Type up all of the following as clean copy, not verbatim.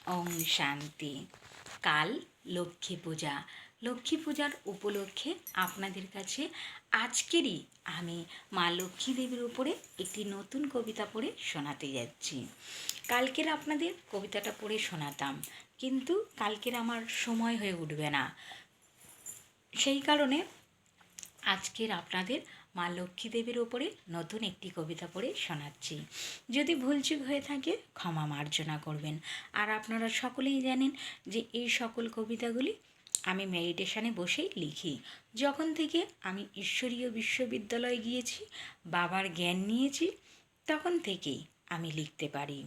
ওম শান্তি। কাল লক্ষ্মী পূজা। লক্ষ্মী পূজার উপলক্ষে আপনাদের কাছে আজকেরই আমি মা লক্ষ্মী দেবীর উপরে একটি নতুন কবিতা পড়ে শোনাতে যাচ্ছি। কালকের আপনাদের কবিতাটা পড়ে শোনাতাম, কিন্তু কালকের আমার সময় হয়ে উঠবে না, সেই কারণে আজকের আপনাদের মা লক্ষ্মী দেবীর ওপরে নতুন একটি কবিতা পড়ে শোনাচ্ছি। যদি ভুলচুক হয়ে থাকে ক্ষমা মার্জনা করবেন। আর আপনারা সকলেই জানেন যে এই সকল কবিতাগুলি আমি মেডিটেশনে বসেই লিখি। যখন থেকে আমি ঈশ্বরীয় বিশ্ববিদ্যালয়ে গিয়েছি, বাবার জ্ঞান নিয়েছি, তখন থেকেই আমি লিখতে পারি।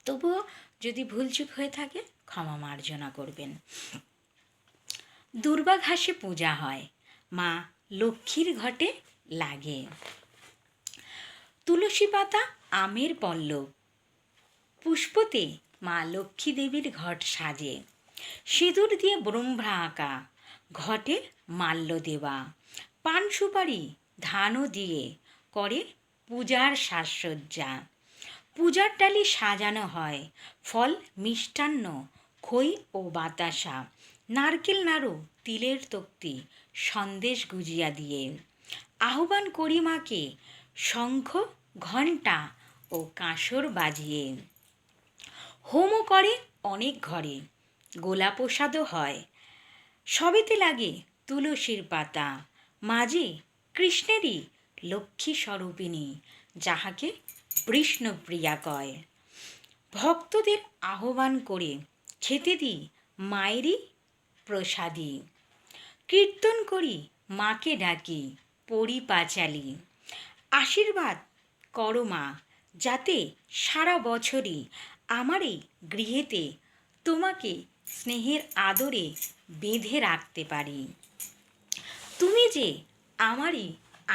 তবুও যদি ভুলচুক হয়ে থাকে ক্ষমা মার্জনা করবেন। দুর্বা ঘাসে পূজা হয়, মা লক্ষ্মীর ঘটে লাগে। তুলসী পাতা আমের পল্লব, পুষ্পতে মা লক্ষ্মী দেবীর ঘট সাজে। সিঁদুর দিয়ে ব্রহ্মা আঁকা, ঘটে মাল্য দেওয়া। পান সুপারি ধানও দিয়ে করে পূজার সাজসজ্জা। পূজার ডালি সাজানো হয় ফল মিষ্টান্ন, খই ও বাতাসা। নারকেল নাড়ু তিলের তক্তি সন্দেশ গুজিয়া দিয়ে। আহ্বান করি মাকে শঙ্খ ঘণ্টা ও কাঁসর বাজিয়ে। হোমও করে অনেক ঘরে, গোলা প্রসাদও হয়। সবেতে লাগে তুলসীর পাতা, মাঝে কৃষ্ণেরই লক্ষ্মী স্বরূপিণী, যাহাকে বিষ্ণুপ্রিয়া কয়। ভক্তদের আহ্বান করে খেতে দিই মায়েরই প্রসাদী। কীর্তন করি মাকে ডাকি পড়ি পাঁচালি। আশীর্বাদ করো মা, যাতে সারা বছরই আমার এই গৃহেতে তোমাকে স্নেহের আদরে বেঁধে রাখতে পারি। তুমি যে আমারই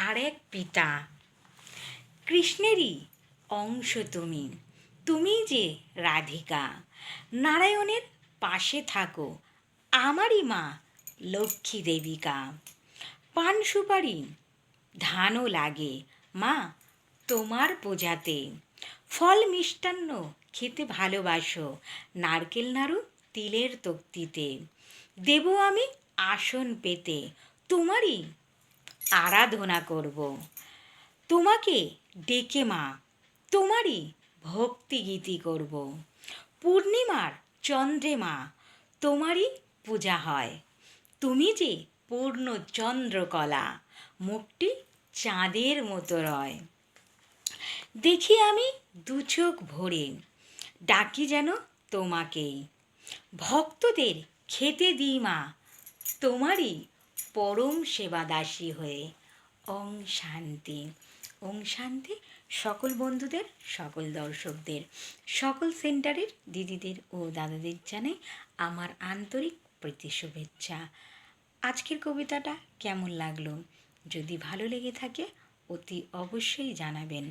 আর এক পিতা, কৃষ্ণেরই অংশ তুমি, তুমি যে রাধিকা। নারায়ণের পাশে থাকো আমারই মা লক্ষ্মী দেবিকা। পান সুপারি ধানও লাগে মা তোমার পূজাতে। ফল মিষ্টান্ন খেতে ভালোবাসো, নারকেল নাড়ু তিলের তক্তিতে। দেব আমি আসন পেতে, তোমারই আরাধনা করব। তোমাকে ডেকে মা তোমারই ভক্তিগীতি করব। পূর্ণিমার চন্দ্রে মা তোমারই পূজা হয়। তুমি যে পূর্ণ চন্দ্রকলা, মুখটি চাঁদের মতো রয়। দেখি আমি দু চোখ ভরে, ডাকি যেন তোমাকেই। ভক্তদের খেতে দিই মা তোমারই পরম সেবাদাসী হয়ে। ওং শান্তি। ওং শান্তি। সকল বন্ধুদের, সকল দর্শকদের, সকল সেন্টারের দিদিদের ও দাদাদের জানাই আমার আন্তরিক প্রীতি শুভেচ্ছা। আজকের কবিতাটা কেমন লাগলো? যদি ভালো লেগে থাকে অতি অবশ্যই জানাবেন।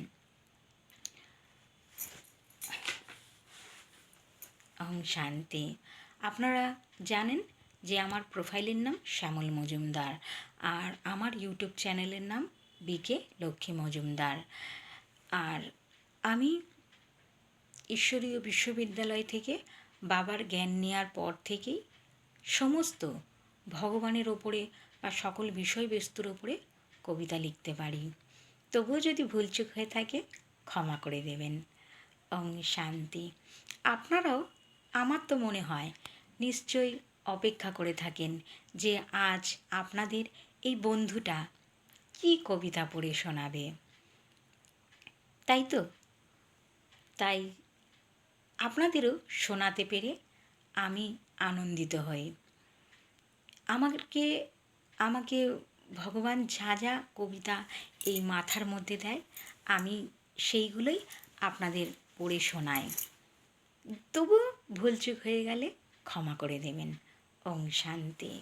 ওং শান্তি। আপনারা জানেন যে আমার প্রোফাইলের নাম শ্যামল মজুমদার, আর আমার ইউটিউব চ্যানেলের নাম বিকে লক্ষ্মী মজুমদার। আর আমি ঈশ্বরীয় বিশ্ববিদ্যালয় থেকে বাবার জ্ঞান নেওয়ার পর থেকেই সমস্ত ভগবানের ওপরে বা সকল বিষয়বস্তুর ওপরে কবিতা লিখতে পারি। তবুও যদি ভুলচুক হয়ে থাকে ক্ষমা করে দেবেন। ওং শান্তি। আপনারাও আমার তো মনে হয় নিশ্চয়ই অপেক্ষা করে থাকেন যে আজ আপনাদের এই বন্ধুটা কী কবিতা পড়ে শোনাবে, তাই তো? তাই আপনাদেরও শোনাতে পেরে আমি আনন্দিত হই। আমাকে ভগবান যা যা কবিতা এই মাথার মধ্যে দেয় আমি সেইগুলোই আপনাদের পড়ে শোনাই। তবুও ভুলচুক হয়ে গেলে ক্ষমা করে দেবেন। ওং শান্তি।